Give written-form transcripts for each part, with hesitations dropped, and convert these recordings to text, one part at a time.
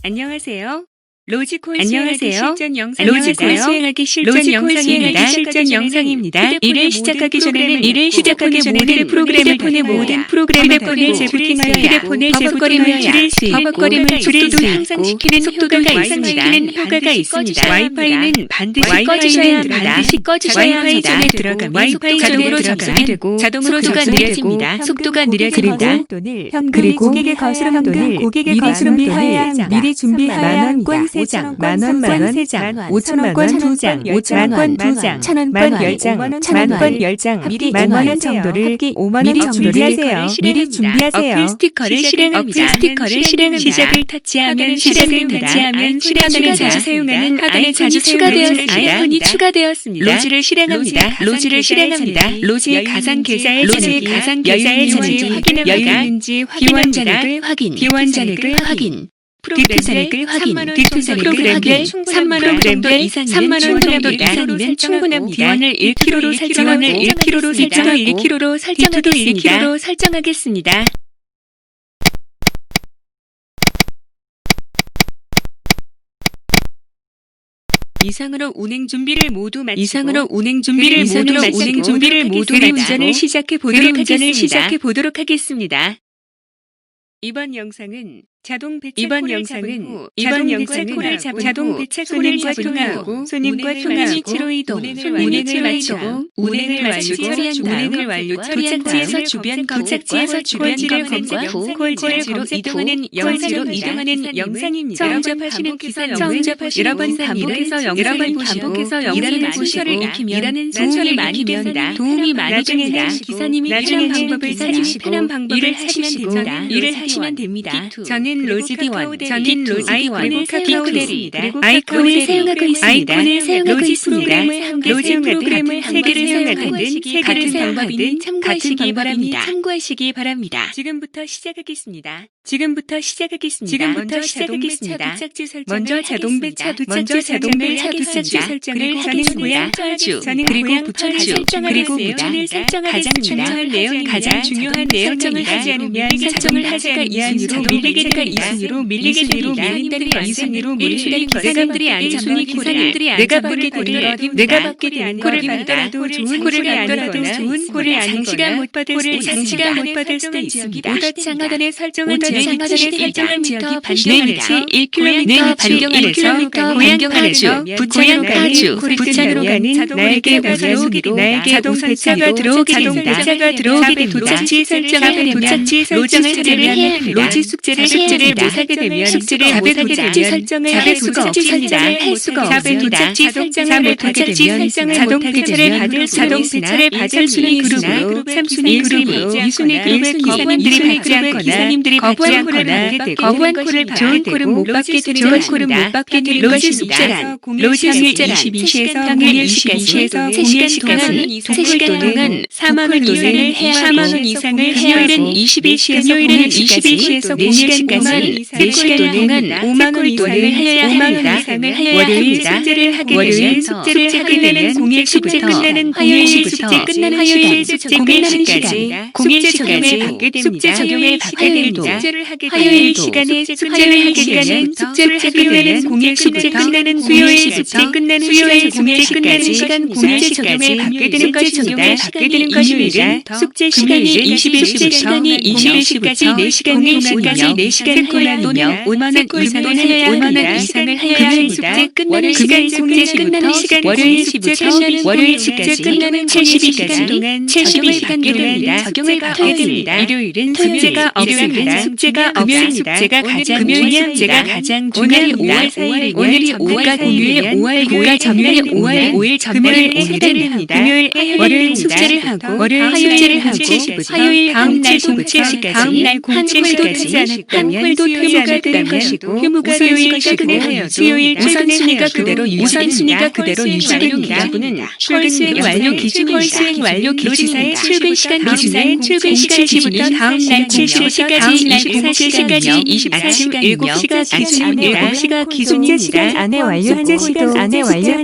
안녕하세요. 로지콜 안녕하세요. 수행하기 실전 영상입니다. 일을 시작하기 전에는 모든 프로그램을 휴대폰을 재부팅하여 버벅거림을 줄일 수 있고 속도가 상승시키는 효과가 있습니다. 와이파이는 반드시 꺼주셔야 합니다. 와이파이 전에 들어가면 자동으로 접속이 되고 속도가 느려집니다. 속도가 느려집니다. 그리고 고객의 거스름 돈을 미리 준비하여야 합니다. 5장, 만원, 3장, 5천원권 2장, 5천원권 2장, 1,000원권 10장, 1,000원권 10장, 미리 10,000원 정도를 5만원 정도를 미리 준비하세요. 어플 스티커를 실행합니다. 시작을 타치하면 실행을 자주 사용하는 아이콘이 추가되었습니다. 로지를 실행합니다. 로지의 가상 계좌의 잔액이 확인합니다. 비원 잔액을 확인. 디트 잔액을 확인. 프로그램별 3만원 정도 이상이면 충분합니다. 비원을 1kg로 설정하겠습니다. 이상으로 운행 준비를 모두 마치고 운전을 시작해 보도록 하겠습니다. 이번 영상은 자동 배차콜을 잡은 후 손님과 통화하고 운행을 마치고 처리한 다음 도착지에서 주변 검색과 후 콜지로 이동하는 영상입니다. 정접하시는 기사 여러 번 반복해서 영상을 보시고 일하는 도움이 많이 됩니다. 기사님이 편한 방법을 찾으시고 일을 하시면 됩니다. 저는 로지디원, 아이콘을 사용하고 있습니다. 로지 프로그램을 한 개를 사용하든 같은 방법이니 참고하시기 바랍니다. 지금부터 시작하겠습니다. 먼저 자동 배차 도착지 설정을 하겠습니다. 그리고 부천주, 그리고 부천을 설정하겠습니다. 가장 중요한 내용을 하지 않으면 설정을 하지가 이순위로 밀린다는 것은 기사님들이 아닌 내가 받게 되는 콜을 받더라도 좋은 콜이 아니거나 장시간 못 받을 수도 있습니다. 오더창 하단에 설정은 일정한 지역이 반경 안에서 부천으로 가는 나에게 자동 배차가 들어오게 됩니다. 도착지 설정을 하려면 로지 숙제를 못하게 되면 설정을 할 수가 없습니다. 자동 배차를 받을 순위 그룹으로 3순위 그룹, 2순위 그룹의 기사님들이 받지 않거나 거부한 콜을 좋은 콜은 못 받게 되는 것입니다. 로지 숙제란 평일 22시에서 3시간 동안 4만원 이상을 해야 하고 금요일은 22시에서 4시간까지 4시간 동안 5만원 이상을 해야 합니다. 월요일 숙제를 하게 되면 공일 시부터 화요일 숙제 끝나는 시간까지 숙제 적용을 받게 됩니다. 화요일 시간에 숙제를 하게 되면 공일 숙제 끝나는 수요일 숙제 끝나는 시간 공일 시간을 받게 되는 것입니다. 일요일은 숙제 시간이 21시부터 4시간 동안이며 5만원 이상을 해야 합니다. 숙제 끝나는 시간 월요일 숙제 끝나는 72시간 동안 적용을 받게 됩니다. 일요일은 숙제가 없습니다. 금요일 숙제가 가장 중요합니다. 오늘이 5월 전날이 5월 5일 전날을 해당합니다. 월요일 숙제를 하고 화요일 다음 날 07시까지 한 콜도 퇴무가 되는 것이고 수요일 우선순위가 그대로 유지됩니다. 콜 수행 완료 기준입니다. 출근 시간 기준은 다음 날 7시까지 24시간이며 아침 7시가 기준입니다. 시간 안에 완료한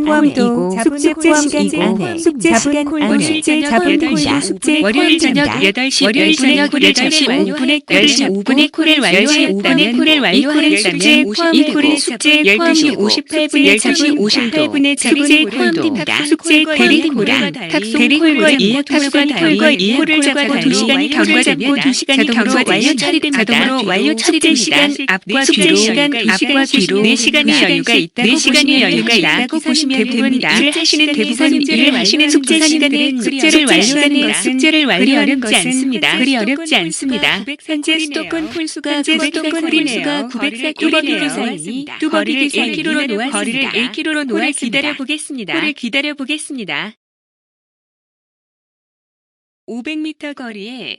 포함이고 숙제 시간 안에 숙제 시간 안에 숙제 잡을입니다. 숙제 월요일 저녁 8시 5분에 10시 5분에 콜을 완료하였다면 이 콜은 숙제 12시 58분에 58분에 숙제 콜도 숙제 대리 콜은 탁송 콜과 이 콜을 잡고 2시간이 경과되면 자동으로 완료 처리됩니다. 자동으로 완료 처리됩니다. 앞과 뒤로 4시간의 여유가 있다고 보시면 됩니다. 일을 하시는 숙제사님들은 숙제를 완료하는 것은 그리 어렵지 않습니다. 현재 수도권 콜수가 904콜이니 뚜벅이 기사 1km로 놓아 기다려보겠습니다. 500m 거리에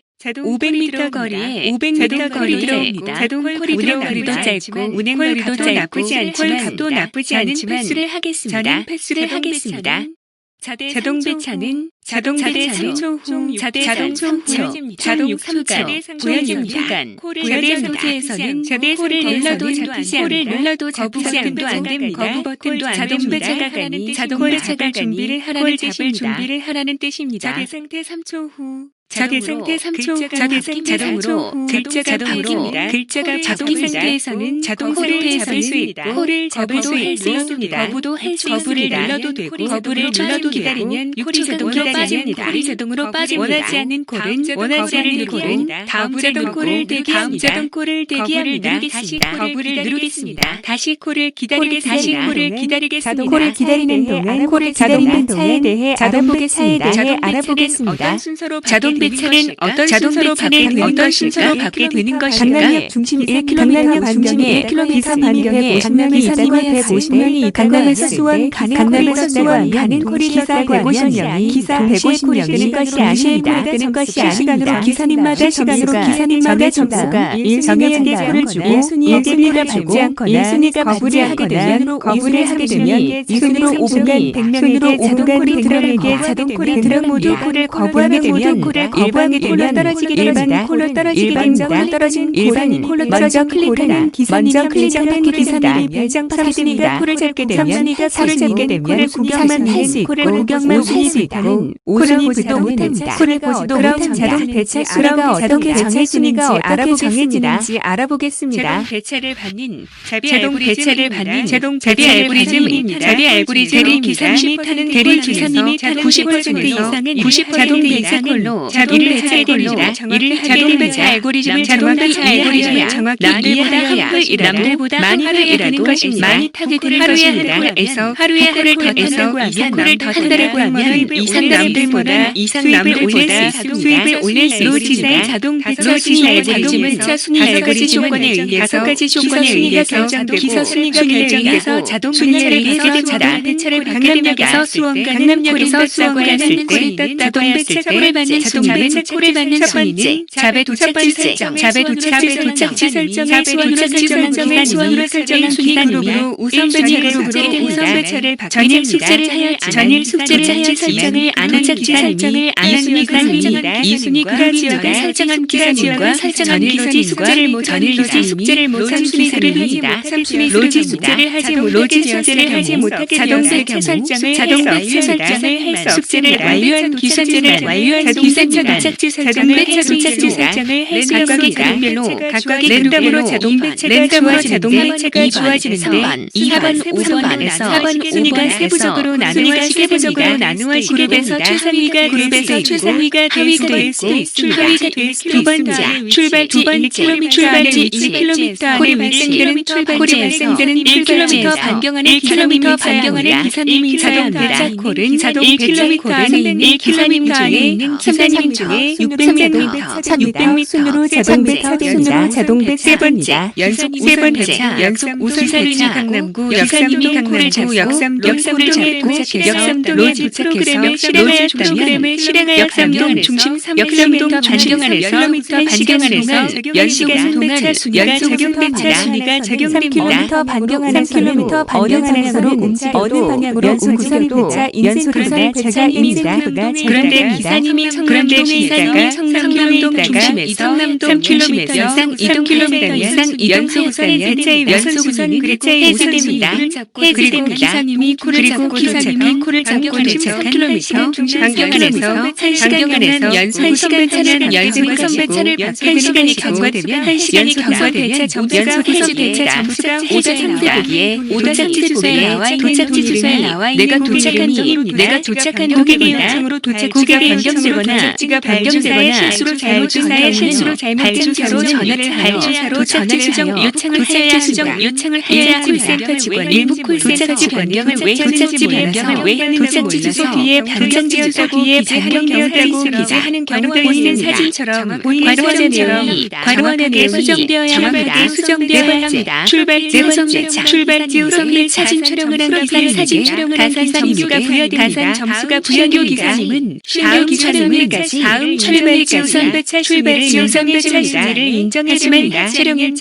자동 콜이 들어옵니다. 자동 콜이 들어오기도 짧고 운행거리도 나쁘지 않지만 패스를 하겠습니다. 자동 배차는 3초 후 자동 3초 구현 휴간 자대 상태에서는 콜을 눌러도 잡히지 않고 거부 버튼도 안 됩니다. 자동 배차가 준비를 하라는 뜻입니다. 자대 상태 3초 후 자동으로 글자가 바뀝니다. 글자가 자동 상태에서는 콜을 잡을 수 있고 콜을 거부도 할 수 있습니다. 거부를 눌러도 되고 거부를 기다리면 콜이 자동으로 빠집니다. 원하지 않는 콜은 다음 자동 콜을 대기합니다. 거부를 누르겠습니다. 다시 콜을 기다리겠습니다. 자동 콜을 기다리는 동안 콜을 기다리는 차에 대해 알아보겠습니다. 어떤 순서로 자동 배차는 어떤 순서로 받게 되는 것인가? 강남역 중심 1km 반경에 기사 반경에 강남이 있다고 150명이 강남에서 수원 가는 콜이 기사 150명이 기사 150명이 되는 것이 아닙니다. 실시간으로 기사님마다 점수가 1순위에게 콜을 주고 1순위가 받지 않거나 거부를 하게 되면 2순위로 5분간 100명에게 자동 콜이 들어가게 자동 콜이 들어 모두 콜을 거부하게 되면 일반 콜로 떨어지게 됩니다. 일반 떨어진 콜은 먼저 클릭하는 기사님이 배정 파괴됩니다. 콜을 잡게 되면 콜을 구경만 할 수 있고 5순위 보지도 못합니다. 콜을 보지도 못한 자동 배차 순위가 어떻게 정해지는지 알아보겠습니다. 자동 배차를 받는 자비 알고리즘입니다. 기사님이 타는 대리 기사님이 타는 90% 이상은 자동 배차 콜로 이를 하게 됩니다. 자동 배차 알고리즘을 정확히 남들보다 많이 하게 많이 타게 되는 것입니다. 하루에 콜을 더 한다고 하면 남들보다 수입을 올릴 수 있습니다. 자동 배차 순위 알고리즘은 5가지 조건에 의해서 기사 순위가 결정돼서 자동 배차를 하게 됩니다. 강남역에서 수원가는 콜을 떴다고 했을 때 자동 배차 콜을 받는 순위는 자배 도착지 설정을 수원으로 설정한 기사님으로 우선 배차를 전일 숙제를 하여 설정을 안 한 기사님이 2순위 그라지어가 설정한 기사님과 전일 숙제를 못한 기사님입니다. 3순위 로지 숙제를 하지 못하게 되어서 자동 배차 설정을 해서 숙제를 완료한 기사님을 기사차 도착지 설정을 해서 각각의 그룹별로 자동 배차가 주어지는데 4번, 5번에서 세부적으로 나누어 그룹에서 최상위가 될 수도 있고 하위가 될 수도 있습니다. 출발지 1km 안에 발생되는 1km 반경안의 기사님이 자동 배차 콜은 1km 안에 있는 기사님 중에 600m 1600m 순으로 자동 배차입니다. 연속 우선 배차 강남구 역삼동을 잡고 역삼동에 프로그램을 실행하여 역삼동 중심 3km 반경안에서 연속 우선 배차 순위가 적용됩니다. 3km 반경안에서로 어느 방향으로 움직여도 연속 우선 배차입니다. 그런데 이동에 성남동 중심에서 3km 이상 이동해서 연속 운행은 해제됩니다. 그리고 기사님이 코를 잡고 도착한 방경 안에서 연속 선배차는 연속차를 1시간이 경과되면 1시간이 경과되면 연속에서 배차 점수가 오더상대보기에 도착지 주소에 나와 있는 내가 도착한 고객의 요청으로 도착지가 변경되거나 실수로 잘못된 주소로 전화를 하여 도착지 수정 요청을 해야 하는 센터 직원 일부 도착지 변경을 왜 도착지 주소 뒤에 변경되었다고 기재하는 경우가 보이는 사진처럼 괄호 내에 수정되어야 합니다. 출발지 우선 및 사진 촬영을 한 기사님에게 가산 점수가 부여됩니다. 신규 기사님은 다음 출발지 우선 배차 심의를 인정해줍니다.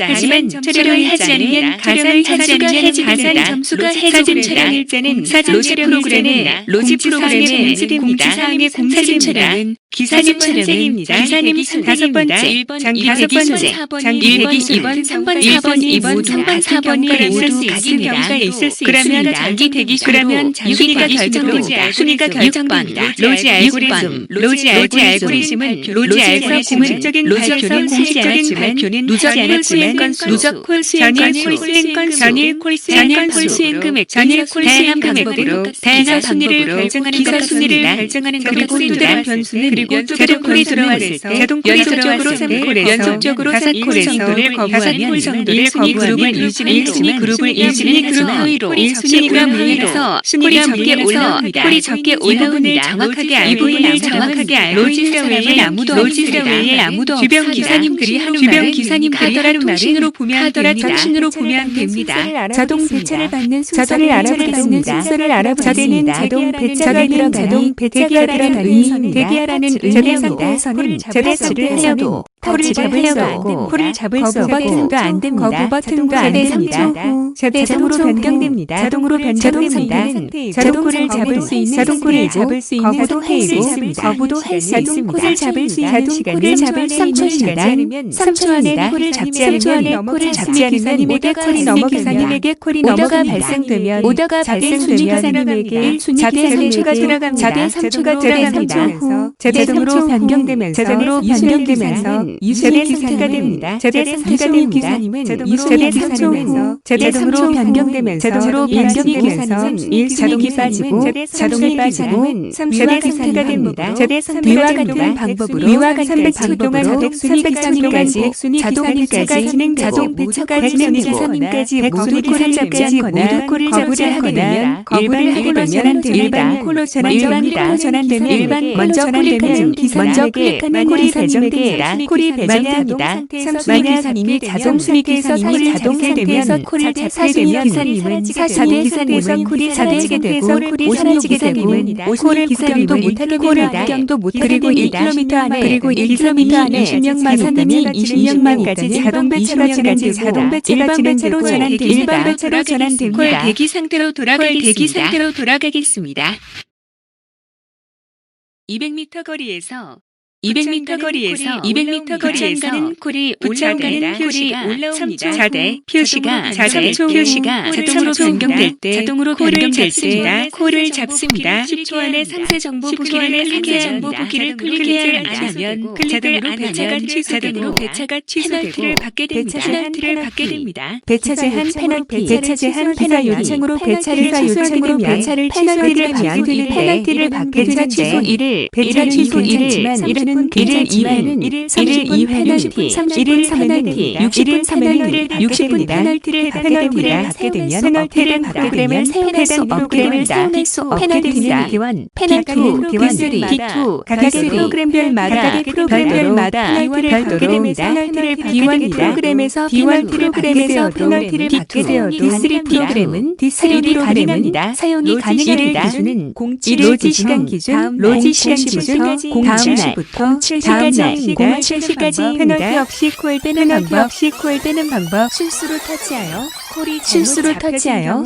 하지만 촬영을 하지 않으면 가산 점수가 해제됩니다. 사진 촬영 프로그램은 로지 프로그램에 공지사항에 사진 촬영은 기사님 선생입니다. 기사님 다섯 번째, 장기 2번, 3번 모두 같은 경우가 있을 수 있습니다. 장기 대기실로 순위가 결정됩니다. 로지 알고리즘은 공식적인 발표는 누적지 않았지만 누적 수행 건수, 전일 콜 수행 금액, 다양한 방법으로 순위를 결정하는 것 같습니다. 그리고 자동콜이 들어왔을 때 연속적으로 3콜에서 가산콜 정도를 거부하면 1순위 그룹을 하위로 1순위가 무위로 콜이 적게 올라옵니다. 이 부분을 정확하게 알고 로지사 외에 아무도 주변 기사님들이 하는 말을 통신으로 보면 됩니다. 자동 배차를 받는 순서를 알아보겠습니다. 자대는 자동 배차가 들어가니 대기하라는 의미입니다. 자대상태에서는 제대스를 해도 콜을 잡을 수 없고 버튼도 안 됩니다. 거부 버튼도 안 됩니다. 자동으로 변경됩니다. 자동콜을 잡을 수 있는 거부도 할 수 있습니다. 자동콜을 잡을 수 있는 시간은 3초 안에 콜을 잡지 않으면 기사님에게 콜이 넘어가면 오더가 발생되면 자대 3초가 들어갑니다. 자대 3초가 들어갑니다. 자동으로 변경되면서 유순위 상태가 됩니다. 자대 상태가 된 기사님은 자대 3초에서 자동으로 변경되면서 자동이 빠지고 자대 상태가 됩니다. 위와 같은 방법으로 300초 동안 자동 배차가 진행되고 모두 콜을 잡지 않거나 거부를 하게 되면 일반 콜로 전환되면 먼저 클릭하는 기사님에게 콜이 배정됩니다. 만약 기사님이 자동 순위에서 자동되면 콜을 잡게 되면 기사님은 콜이 사라지게 되고 56기사님은 콜을 구경도 못하게 됩니다. 그리고 1km 안에 20명만까지 자동 배차가 진행되고 일반 배차로 전환됩니다. 콜 대기 상태로 돌아가겠습니다. 200m 거리에서 콜이 올라옵니다. 자대 표시가 자동으로 변경될 때 콜을 잡습니다. 10초 안에 상세 정보 보기를 클릭해야 하면 자동으로 배차가 취소되고 페널티를 받게 됩니다. 배차 제한 페널티 요청으로 배차를 취소하면 페널티를 받게 되는데 배차 취소 1일 이후에는 60분 페널티 60분 페널티를 받게 되면 프로그램을 사용할 수 없게 됩니다. 페널티는 D2, 각 프로그램별마다 별도로 D1 프로그램에서 페널티를 받게 되어도 D3 프로그램은 가능합니다. 사용이 가능합니다. 기준은 로지 시간 기준 다음 날부터 07시까지입니다. 페널티 없이 콜 빼는 방법, 실수로 터치하여 실수로 터치하여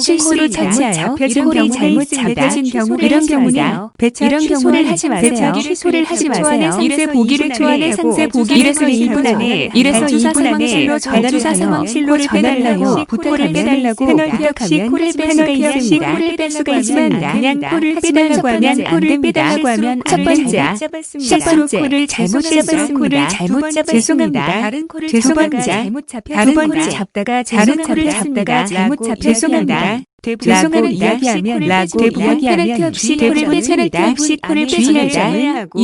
이런 콜이 잘못 잡혀진 경우 이런 경우는 배차 취소를 하지 마세요. 취소를 하지 마세요. 상세 보기를 초안에 상세 보기를 2분 안에 1에서 2분 안에 주사 상황실로 전화하고 콜을 빼달라고 부탁하면 페널티 없이 콜을 뺄 수가 있습니다. 그냥 콜을 빼달라고 하면 안 됩니다. 첫 번째, 실수로 콜을 잘못 잡았습니다. 죄송합니다. 다른 콜을 잡다가 잘못 잡다가 잘못 잡혔습니다. 죄송합니다. 라고 이야기하면 페널티 없이 콜을 빼줍니다.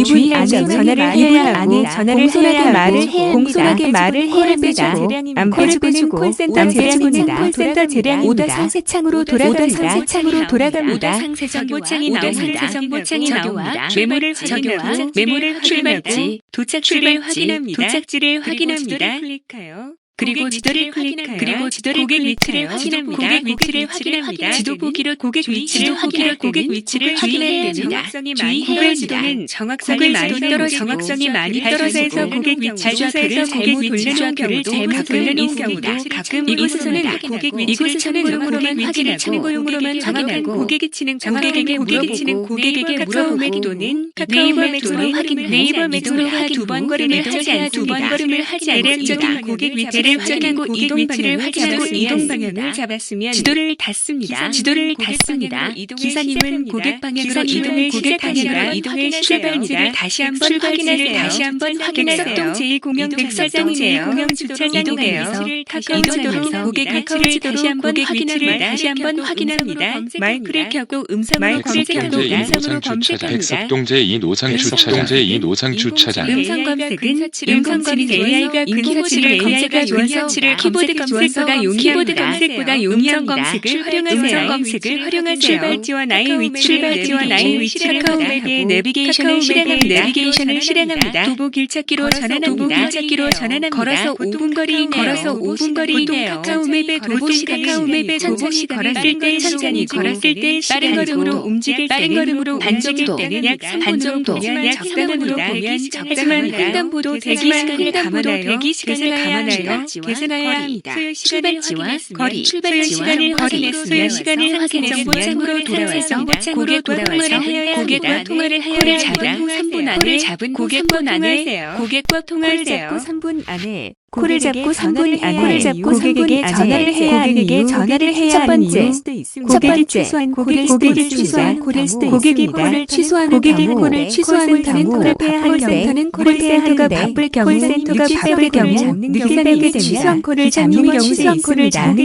주의 안에 전화를 해야 하고 공손하게 말을 해야 빼주고 안 빼주고는 콜센터 재량입니다. 오더 상세창으로 돌아갑니다. 정보창이 나옵니다. 메모를 출발지, 도착지를 확인합니다. 그리고 지도를 클릭하여 고객 위치를 확인합니다. 지도 보기로 고객 위치를 확인할 주의해야 됩니다. 구글 지도는 정확성이 많이 떨어져서 고객 위치를 잘못 돌려놓은 경우도 가끔 이곳에서는 고객 참고용으로만 확인하고 고객에게 물어보고 또는 네이버 맥스로 두 번 걸음을 하지 않습니다. 고객 위치를 확인하고 이동 위치를 확인하고 이동 방향을 잡았으면 지도를 닫습니다. 기사님은 고객 방향으로 이동을 출발지를 다시 한번 확인하세요. 백석동 제2공영 주차장 이동하면서 카카오지도로 고객 위치를 다시 한번 확인합니다. 마이크 클릭하고 음성으로 검색합니다. 백석동 제2노상 주차장. 음성 검색은 AI가 근사치를 검색하여 키보드 검색보다 용이한 검색을 활용하세요. 출발지와 나의 위치를 카카오맵의 내비게이션을 실행합니다. 도보 길찾기로 전환합니다. 걸어서 5분 거리이네요. 카카오맵의 도보 시간은 천천히 걸었을 때 빠른 걸음으로 움직일 때는 반 정도는 약 3분 정도 하지만 횡단보도 대기 시간을 감안하여 계산해야 합니다. 출발지와 거리, 시간을 확인했으면 정보창으로 돌아와서 고객과 통화를 콜을 잡은 후 3분 안에 고객과 통화하세요. 콜을 잡고 3분 안에 고객에게 전화를 해야 하는 이유. 첫 번째, 고객이 취소한 콜일 수도 고객이 콜을 취소하는 경우 콜센터가 바쁠 경우 늦게 되게 취소한 콜을 잡는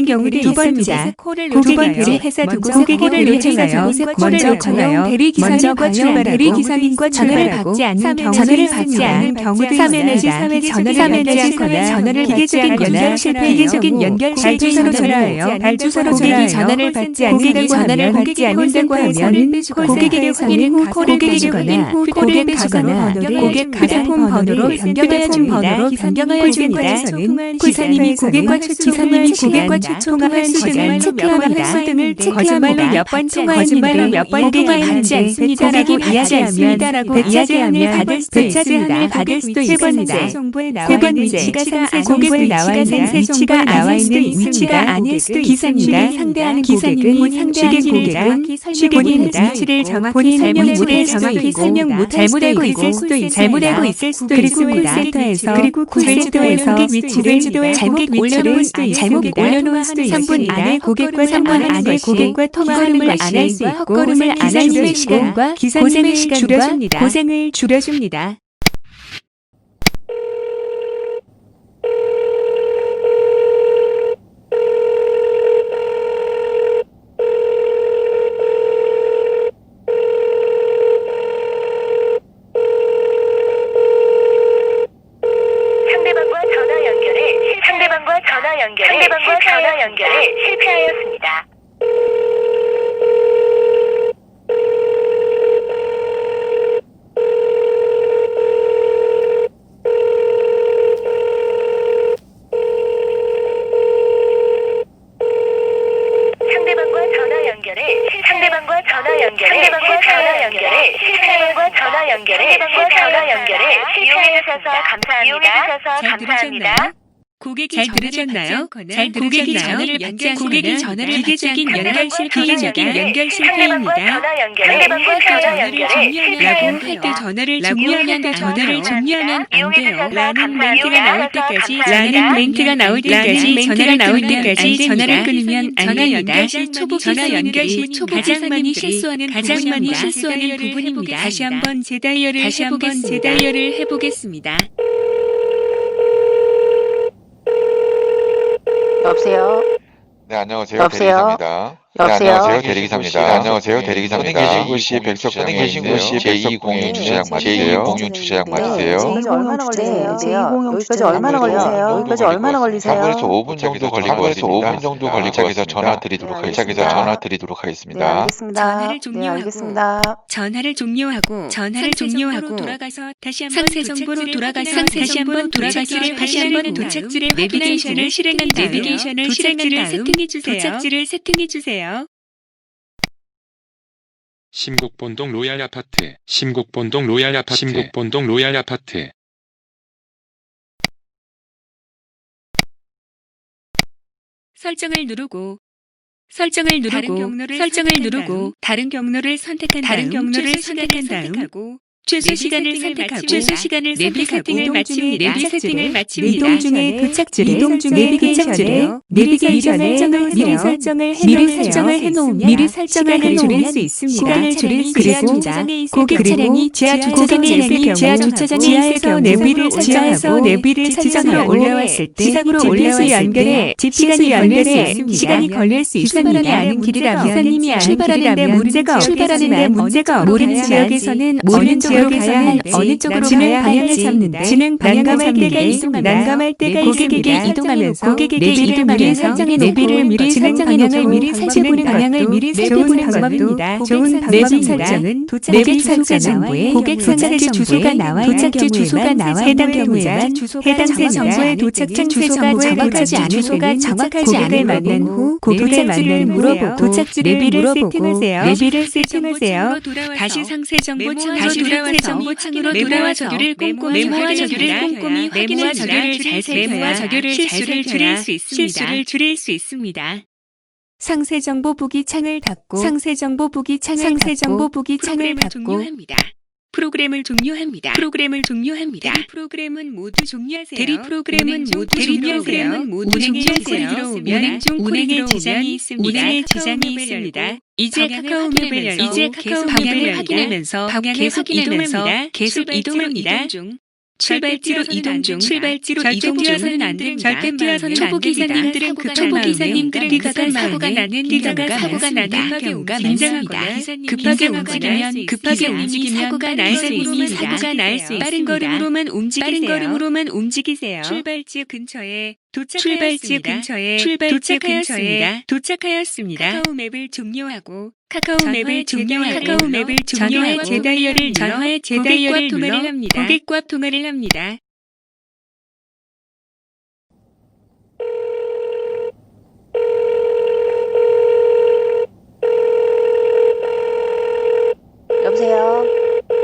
경우도 두 번째, 고객이 회사 두고 고객을 요청하여 먼저 대리기사님과 전화를 받지 않는 경우도 있습니다. 기계적인 연결 실패로 고객이 전화를 받지 않는다고 하면 고객에게 확인 후 콜을 빼주거나 고객 휴대폰 번호로 변경하여 줍니다. 기사님이 고객과 초통화할 수 등을 거짓말로 몇 번 통화했는데 고객이 받지 않습니다라고 이야기하면 배차 제한을 받을 수도 있습니다. 고객 위치가 공고에 나와 있는 위치가 아닐 수도 있습니다. 상대하는 고객은 본인 위치를 정확히 설명 못할 수도 있습니다. 그리고 콜센터에서 고객 위치를 잘못 올려놓을 수도 있습니다. 3분 안에 고객과 통화를 안 할 수 있고 기사님의 시간과 고생을 줄여줍니다. 상대방과 전화 연결에 실패하였습니다. 이용해 주셔서 감사합니다. 잘 들으셨나요? 잘 들으셨나요? 고객이 전화를 기계적인 연결 실패입니다. 라고 할 때 전화를 종료하면 안 돼요. 라는 멘트가 나올 때까지 전화를 끊으면 안 됩니다. 전화 연결 시 가장 많이 실수하는 부분입니다. 다시 한번 재다이얼을 해보겠습니다. 여보세요? 네, 안녕하세요. 여보세요? 대리기사입니다. 여보세요? 안녕하세요. 대리기사입니다. 안녕하세요. 대리기사입니다. 계신 곳이 백석동에 있는 제2공유 주차장 맞으세요? 제2공유 맞으세요? 여기까지 얼마나 걸리세요? 여기까지 얼마나 걸리세요? 여기까지 얼마나 걸리세요? 3분에서 5분 정도 걸릴 것 같습니다. 도착해서 전화 드리도록 하겠습니다. 네, 알겠습니다. 전화를 종료하고 돌아가서 다시 한번 도착지를 내비게이션을 실행한 다음 도착지를 세팅해 주세요. 심곡본동 로얄 아파트. 설정을 누르고 다른 경로를 선택한 다음 최소 시간을 선택하고 내비 세팅을 마칩니다. 이동 중에 도착지를 내비게이션에 미리 설정을 해놓으면 시간을 줄일 수 있습니다. 그리고 고객 차량이 지하 주차장에 지하에서 내비를 지상으로 올라왔을 때 GPS 연결에 시간이 걸릴 수 있습니다. 기사님이 출발하는데 문제가 없겠지만 모르는 지역에서는 어느 쪽으로 가야 할지 난감할 때가 있습니다. 고객에게 이동하면서 내비를 미리 살펴보는 방향을 살펴보는 방법입니다. 내비 설정은 도착지 주소가 나와야 해당 정보에 도착지 주소가 정확하지 않을 만난 후 도착지를 물어보고 내비를 세팅하세요. 다시 상세 정보 창으로 돌아와 적유를 꼼꼼히 확인합니다. 실수를 줄일 수 있습니다. 상세 정보 보기 창을 닫고 프로그램을 종료합니다. 프로그램은 모두 종료하세요. 운행에 지장이 있습니다. 이제 카카오 맵을 열고 방향을 확인하면서 계속 이동합니다. 출발지로 이동 중. 절대 뛰어서는 안 됩니다. 초보 기사님들은 급한 사고가 나는 경우가 많습니다. 급하게 움직이면 사고가 날 수 있습니다. 빠른 걸음으로만 움직이세요. 출발지 근처에 도착하였습니다. 카카오 맵을 종료하고 전화의 재다이얼을 고객과 통화를 합니다. 여보세요?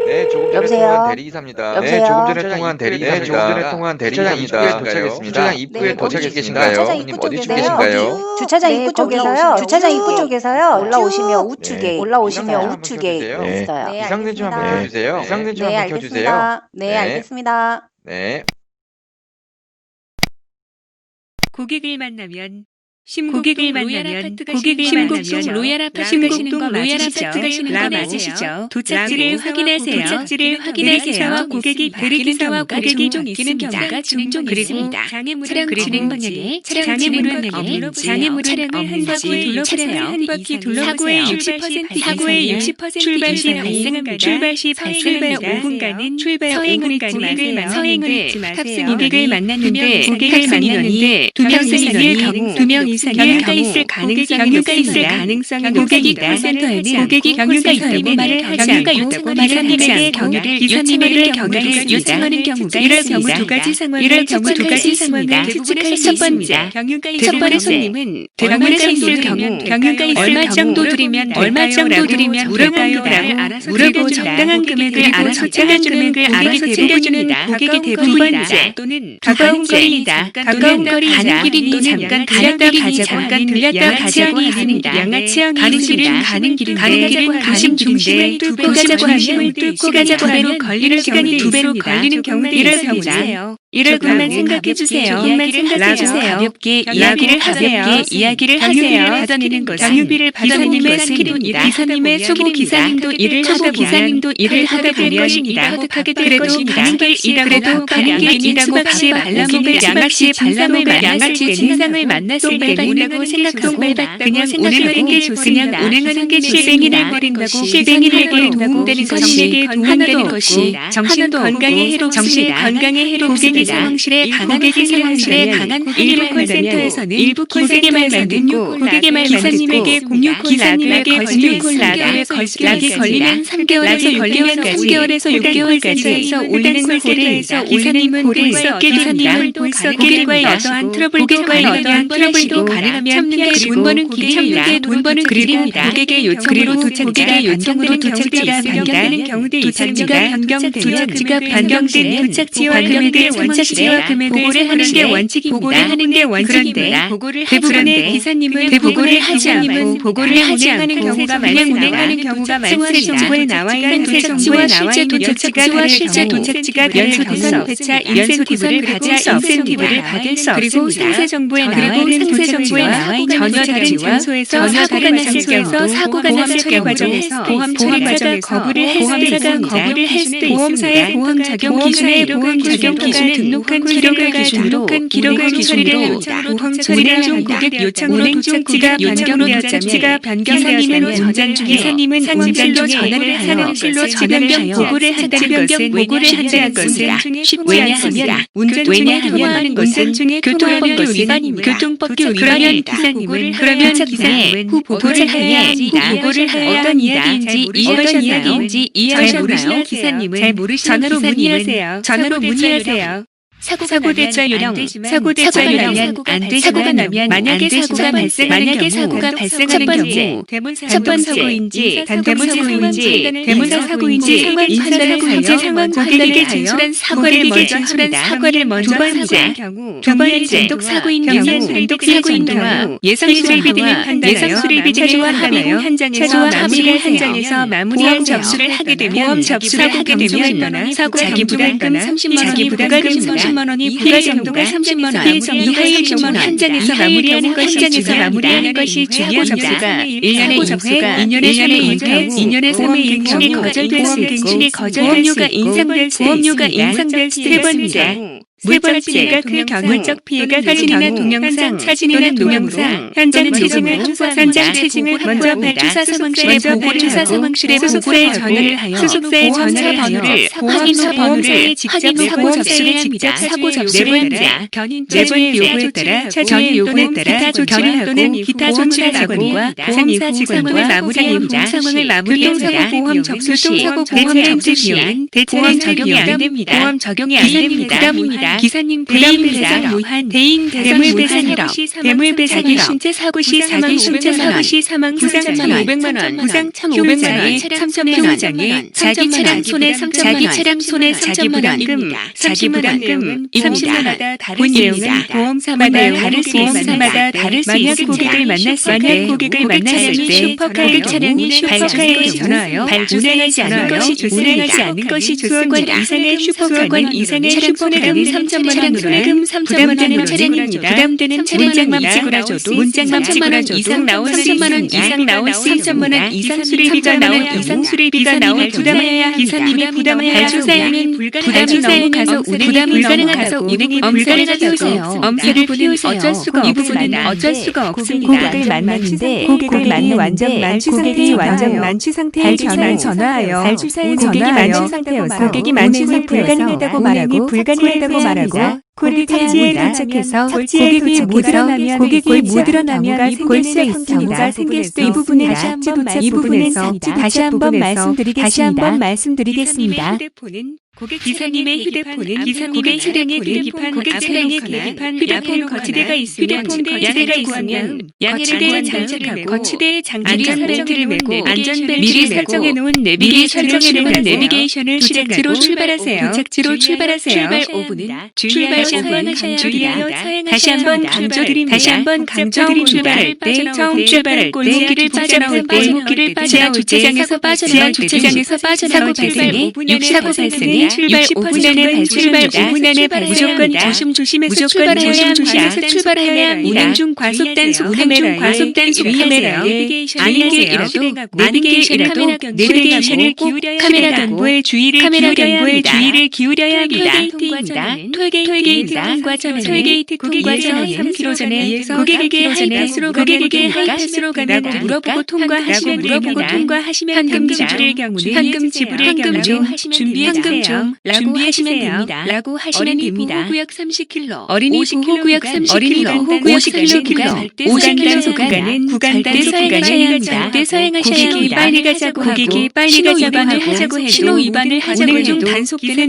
네, 조금 전에 여보세요? 통화한 대리기사입니다. 여보세요? 조금 전에 통화한 대리기사입니다. 주차장 입구에 도착해 계신가요? 아니면 어디 쪽 계신가요? 주차장 입구 쪽에서요. 올라오시면 우측에 네. 있어요. 비상등 좀 한번 켜주세요. 네, 알겠습니다. 네. 고객을 만나면 고객을 만나면 심곡동 로얄 아파트 맞으시죠? 도착지를 확인하세요. 대리기사와 고객이 바뀌는 경우가 종종 있습니다. 차량 진행 방향에 차량을 한 바퀴 둘러보세요. 사고의 60% 출발 시 발생한 5분간은 서행을 잊지 마세요. 고객을 만났는데 두 명 이상일 이상의 경유가 있을 가능성이 높습니다. 고객이 콜센터에는 고객이 경유가 있다고 말을 하지 않고 기사님에게 경유를 요청하는 경우가 이럴 경우 두 가지 상황을 추측할 수 있습니다. 첫 번째 손님은 경유가 있을 경우 얼마 정도 드리면 물어보고 적당한 금액을 알아서 챙겨줍니다. 고객이 대부분 두 번째 또는 가까운 거리이다. 가까운 길이 또 잠깐 들렸다 가자고 합니다. 가는 길은 도심 중심을 뚫고 가자고 하면 시간이 두 배로 걸리는 경우도 있습니다. 이럴 것만 생각해 주세요. 가볍게 이야기를 하세요. 경유비를 받아내는 것은 기사님의 초보 기사님도 일을 하다 보면 이거하게 될 것입니다. 가는 길이라고 박씨 발라먹을 양아치 진상을 만났을 때는 생각하고 그냥 운행하는 게 실생인에게 도움되는 것이 정신 건강에 해롭습니다. 고객이 상황실에 강한 일부 콜센터에서는 고객의 말만 듣고 기사님에게 락이 걸리는 3개월에서 6개월까지 올리는 콜센터에서 기사님은 볼 수 있게 됩니다. 고객과의 어떠한 트러블도 가능하면 참는 게 돈 버는 길입니다. 고객의 요청으로 도착지가 변경되는 경우도 있습니다. 도착지가 변경된 도착지와 금액을 보고를 하는 게 원칙입니다. 그런데 대부분의 기사님은 보고를 하지 않고 운행하는 경우가 많습니다. 정보에 나와 있는 도착지와 실제 도착지가 연소돼서 배차 인센티브를 받을 수 없습니다. 그리고 상세 정보에 나와 있는 도착지와 전혀 다른 장소에서 사고가 났을 처리 과정에서 보험사가 거부를 할 수도 있습니다. 보험사의 보험 적용 기준에 등록한 기록을 기준으로 보험 처리를 중 고객 요청으로 도착지가 변경되었다면 기사님은 상황실로 전화를 하여 보고를 한다는 것은 왜냐하면 운전 중에 교통법규 위반입니다. 그러면 기사님은 후 보고를 해야지 어떤 이야기인지 이해하셨나요? 기사님은 잘 모르시는 전화로 문의하세요. 사고 대처 요령 사고가 나면 만약에 사고가 발생하는 경우 대문사 사고인지 대문사 사고인지 상황 고객에게 진술한 사과를 먼저 합니다. 두 번째 단독 사고인 경우 예상 수리비 등을 판단하여 차주와 합의를 현장에서 마무리할 접수를 하게 되면 자기 부담금 30만 원이 부가정도가 30만 원 이하의 경우는 현장에서 마무리하는 것이 중요합니다. 1년에 2년에 3회 인증이 거절될 수 있고 보험료가 인상될 수도 있습니다. 물적 피해가 사진이나 동영상 현장 체증을 먼저 주사 사망실에 보고에 전화를 하여 수속사의 전화 번호를 보험사에 직접 사고 접수를 합니다. 내부의 요구에 따라 견인 또는 기타 조치 사건과 보험사 직원과 상황을 마무리합니다. 보험 접수 시 대체비용은 적용이 안 됩니다. 부담입니다. 기사님 대물 배상 신체 사고 시 사망 부상 1,500만 원 부상 1,500만 원 3,000만 원 자기 차량 손해 3,000만 원금 자기 부담금 30만원 본입니다. 보험사마다 다를 수 있습니다. 만약 고객을 만났을 때 슈퍼카의 차량이 슈퍼카에 전화하여 운행하지 않은 것이 좋습니다. 수억원 이상의 슈퍼카는 3,000만 원으로 부담되는 차량만 찍어라줘도 문장만 찍어라줘도 이상 나올 수 있습니다. 3,000만 원 이상 수리비가 나올 부담해야 기사님이 부담해야 발주사에는 부담이 너무 가서 운행이 불가능하다고 엄살을 피우세요. 이 부분은 어쩔 수가 없습니다. 고객을 만났는데 고객이 완전 만취 상태에 전화하여 고객이 만취 상태여서 운행이 불가능하다고 말하고 말하고 콜을 탐지에 도착해서 고객이 못 일어나면 골수의 경우가 생길 수도 있습니다. 이 부분에 이 부분에서 다시 한번 말씀드리겠습니다. 기사님의 휴대폰은 고객 차량에 계기판 휴대폰 거치대가 있으면 양해를 장착하고 거치대에 안전벨트를 매고 미리 설정해 놓은 내비게이션을 도착지로 출발하세요. 출발 5분은 주의하여 서행하셔야 합니다. 다시 한번 강조드립니다. 출발할 때 골목길을 빠져나올 때 지하 주차장에서 빠져나올 때 사고 발생에 출발 5분 안에 무조건 조심해서 출발해야 합니다. 운행 중 과속 단속 카메라에 아닌 게 이라도 내비게이션을 기울여야 카메라 경보에 주의를 기울여야 합니다. 톨게이트 통과 전에 3km 전에 고객에게 하이패스로 가라고 물어보고 통과하시면 됩니다. 현금 지불의 경우는 준비해주세요. 라고 하시면 됩니다. 어린이 보호구역 30km, 어린이 보호구역 30km, 50km 구간은 절대 서행하셔야 합니다. 고객이 빨리 가자고 하고 신호 위반을 하자고 해도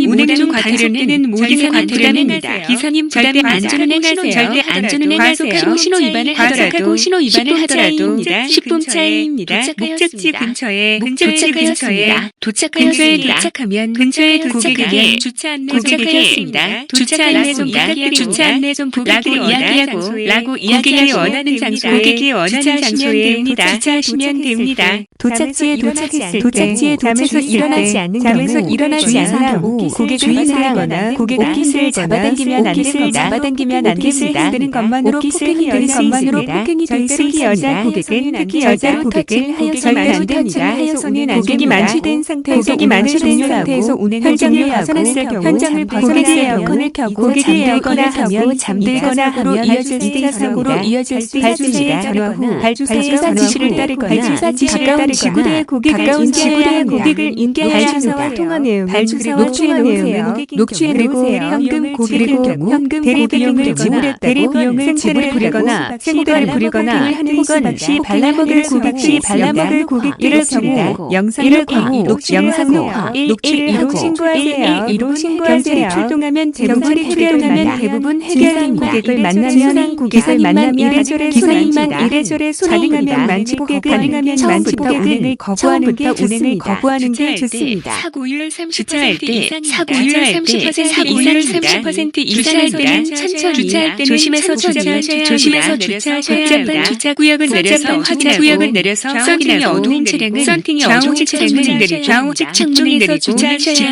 운행 중 과태료는 모든 과태료입니다. 기사님 절대 안전운행하세요. 신호 위반을 하더라도 10분 차이입니다. 목적지 근처에 도착하면 고객에게 주차 안내 좀 라고 이야기하여 원하는 장소에 주차하시면 됩니다. 도착지에 도착했을 때 잠에서 일어나지 않는 경우 고객을 하거나 옷깃을 잡아당기면 안 됩니다. 옷깃을 드는 것만으로 폭행이 될 수 있습니다. 특히 여자 고객은 절대로 터치를 손은 안 됩니다. 고객이 만취된 상태에서 운행을 벗어났을 경우 현장을 벗어났을 에어컨을 켜고 잠들거나 하면 사고로 이어질 수 있습니다. 전화 후 발주사 지시를 따르거나 가까운 지구대의 고객을 인계해야 합니다. 통화 내용은 녹취해 놓으세요. 현금 고객의 경우 대리 비용을 지불했다고 생태를 부리거나 혹은 시 발라먹을 고객들의 경우 영상을 녹취하고 112로 신고하세요. 경찰이 출동하면 대부분 해결된 고객을 만나면 이래저래 소송합니다. 가능하면 처음부터 운행을 거부하는 게 좋습니다. 사고율 30% 이상일 때는 천천히 주차할 때 조심해서 주차하셔야 합니다. 주차 구역을 내려서 썬팅이 어두운 차량은 좌우측 창문을 내리고 주차하셔야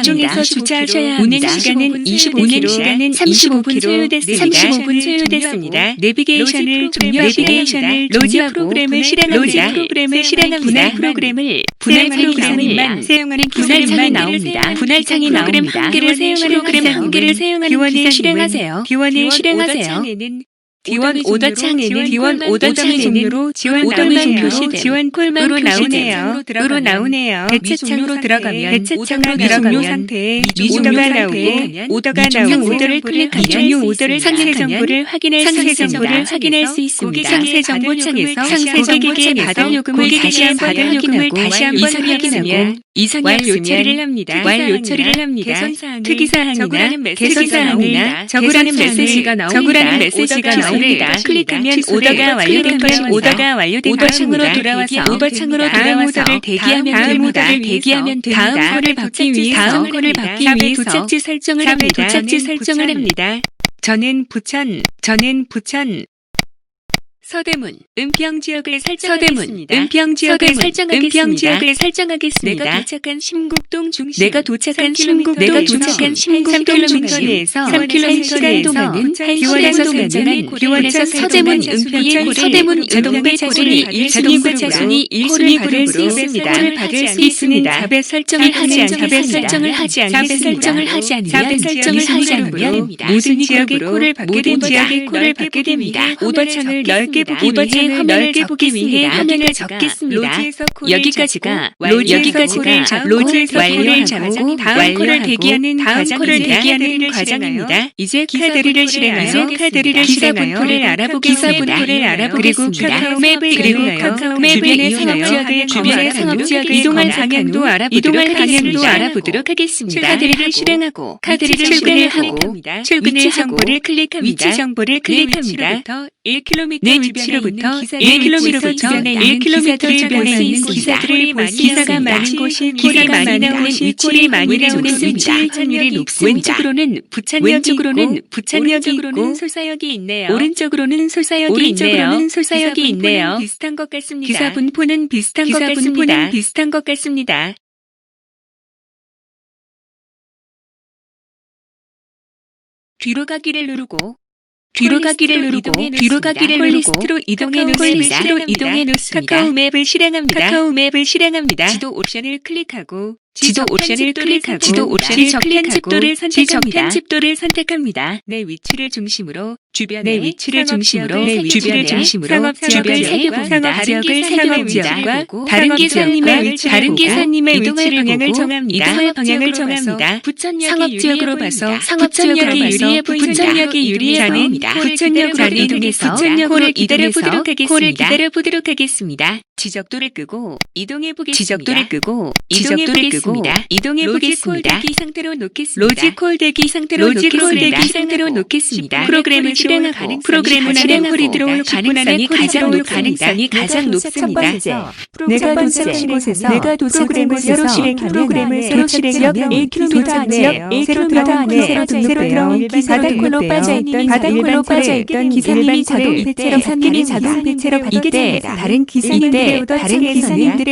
합니다. 운행 시간은 35분 소요됐습니다. 내비게이션을 로지 프로그램을 실행합니다. 분할 프로그램만 사용하는 기사님만 나옵니다. 분할창이 프로그램 한 개를 사용하는 기원을 실행하세요. 기원 오더창에는 종류로 지원 콜만 나오네요. 대체창으로 들어가면 미종료 상태에 오더가 나오고 오더를 클릭하면 오더를 상세 정보를 확인할 수 있습니다. 상세 정보창에서 고객에게 받을 요금을 다시 한번 확인하면 완료 처리를 합니다. 특이사항이나 개선사항이나 적으라는 메시지가 나옵니다. 클릭하면 오더가 완료되면 오더창으로 돌아와서 다음 오더를 대기하면 됩니다. 다음 콜을 받기 위해서 도착지 설정을 합니다. 저는 부천 서대문 은평 지역을 설정하겠습니다. 내가 도착한 신곡동 중심 3km 중심에서 3km에서 기원에서 서대문 은평의 자동배 차순위 1순위 그룹으로 콜을 받을 수 있습니다. 자배 설정을 하지 않으면 모든 지역의 콜을 받게 됩니다. 오더창을 넓게 넓게 보기 위해 화면을 적기 위해 화면을 적겠습니다. 여기까지가 로지에서 콜을 잡고 다음 콜을 대기하는 과정입니다. 이제 카드를 실행하여 기사 분포를 알아보겠습니다. 그리고 카카오맵을 이용하여 주변의 상업지역을 이동할 방향도 알아보도록 하겠습니다. 카드를 실행하고 출근을 정보를 클릭합니다. 위치 정보를 클릭합니다. 1km 내 위치로부터 1km 주변에 있는 기사들을 볼 수 있습니다. 기사가 많은 곳이 콜이 많이 나오는 위치를 많이 나오는 위치를 높습니다. 왼쪽으로는 부천역이 있고 솔사역이 있네요. 오른쪽으로는 솔사역이 있네요. 비슷한 것 같습니다. 기사 분포는 비슷한 것 같습니다. 뒤로 가기를 누르고 콜리스트로 이동해 놓습니다. 카카오맵을 실행합니다. 지도 옵션을 클릭하고 지적 편집도를 선택합니다. 내 위치를 중심으로 주변의 상업지역과 다른 기사님의 위치를 방향을 정합니다. 상업지역으로 봐서 부천역이 유리해 보입니다. 부천역으로 이동해서 콜을 기다려보도록 하겠습니다. 지적도를 끄고 이동해 보겠습니다. 로지콜 대기 상태로 놓겠습니다. 프로그램을 실행하고 콜이 들어올 가능성이 가장 높습니다. 내가 도착한 곳에서 프로그램을 새로 실행하면 1km 안에 새로 등록되어 바닥콜로 빠져있던 기사님이 자동 배체로 받을 때 다른 기사님들의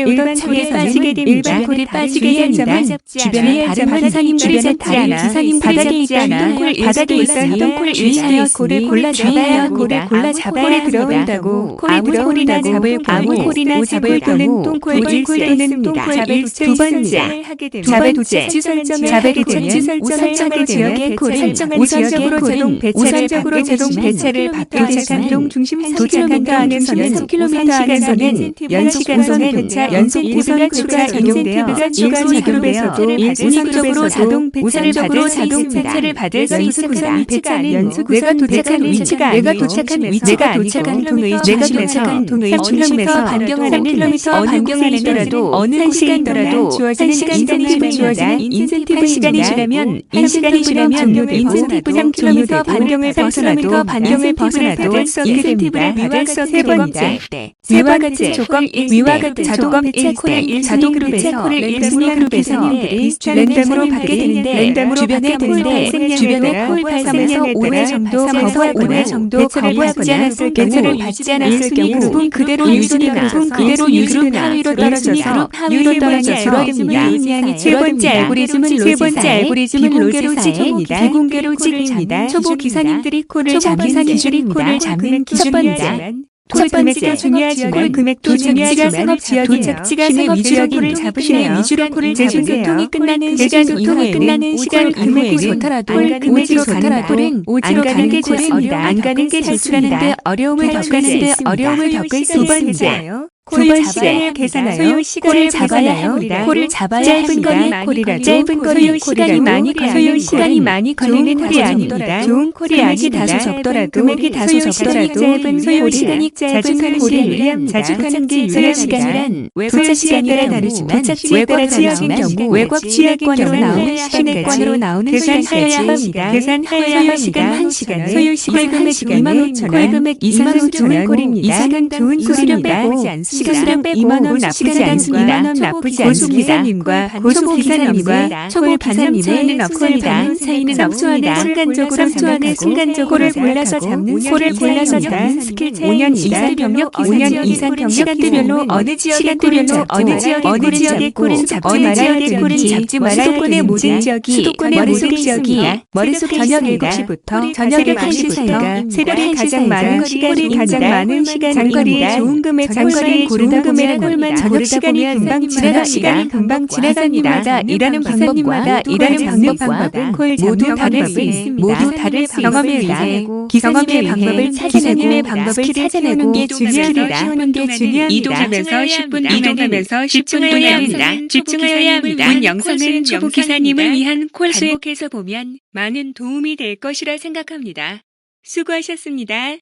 오던 콜에 빠지게 됩니다. 일반 콜에 빠지게 됩니다. 주변에 다른 기사님들이 잡지 않아 바닥에 있던 콜을 주의하여 콜을 골라 잡아야 합니다. 콜에 들어온다고 아무 콜이나 잡을 또는 똥콜 잡을 두 번째 잡의 도착지 설정을 지역의 콜은 우선적으로 자동 배차를 받고 도착한 중심 3km 안에서는 3km 안에서는 연속 우선 추가 적용되어 일본그룹에서도 우선적으로 자동 배차를 받을 수 있습니다. 내가 도착한 위치가 내가 도착한 통의 3km 반경하라는 어느 곳에 있더라도 주어지는 인센티브 시간이 지나면 인센티브 3km 반경을 벗어나도 인센티브를 받을 수 없게 됩니다. 위와 같은 자동 배차 콜을 일본그룹에서 랜덤으로 받게 되는데 주변에 콜 발생에서 5회 정도 거부하지 않았을 경우 그룹은 그대로 유지되고 하위로 떨어져서 줄어듭니다. 세 번째 알고리즘은 로지사의 비공개로 찍힙니다. 초보 기사님들이 콜을 잡는 기준입니다. 첫 번째 콜 금액도 중요하지만 도착지가 상업지역이에요. 시내 위주로 콜을 잡으세요. 교통이 끝나는 시간 이후에는 좋더라도 오지로 가는 게 좋습니다. 안 가는 게 좋습니다. 어려움을 겪을 수 있습니다. 콜을 잡아야 계산하여 콜을 잡아야 합니다. 짧은 거리 소요 시간이 많이 걸리는 콜이 아닙니다. 좋은 콜이 아니다. 금액이 다소 적더라도 소요 시간이 짧은 콜이 유리합니다. 자축하는 게 유리한 시간이란 도착 시간에 다르지만 외곽 지역권으로 나오는 계산하여야 합니다. 소요 시간 1시간 소요 시간 금액 25,000원 이상은 좋은 콜입니다. 시간수량 빼고 2만 원 나쁘지 않습니다. 고수기사님과 초보 기사님은 없습니다. 순간적으로 콜을 골라서 잡는 스킬 체인 5년 이상 시간대별로 어느 지역의 콜은 잡지 말아야 수도권의 모든 지역이 머릿속에 저녁 7시부터 저녁 11시 사이가 세력이 가장 많은 시간입니다. 장거리에 좋은 금액 고르다 보면 콜만 저녁 시간이 금방 지나갑니다. 일하는 방법과 콜 모두 다를 수 있습니다. 경험에 의해 기사님의 방법을 찾아내는 게 중요합니다. 이동하면서 10분 집중해야 합니다. 본 영상은 초보 기사님을 위한 콜 수업해서 보면 많은 도움이 될 것이라 생각합니다. 수고하셨습니다.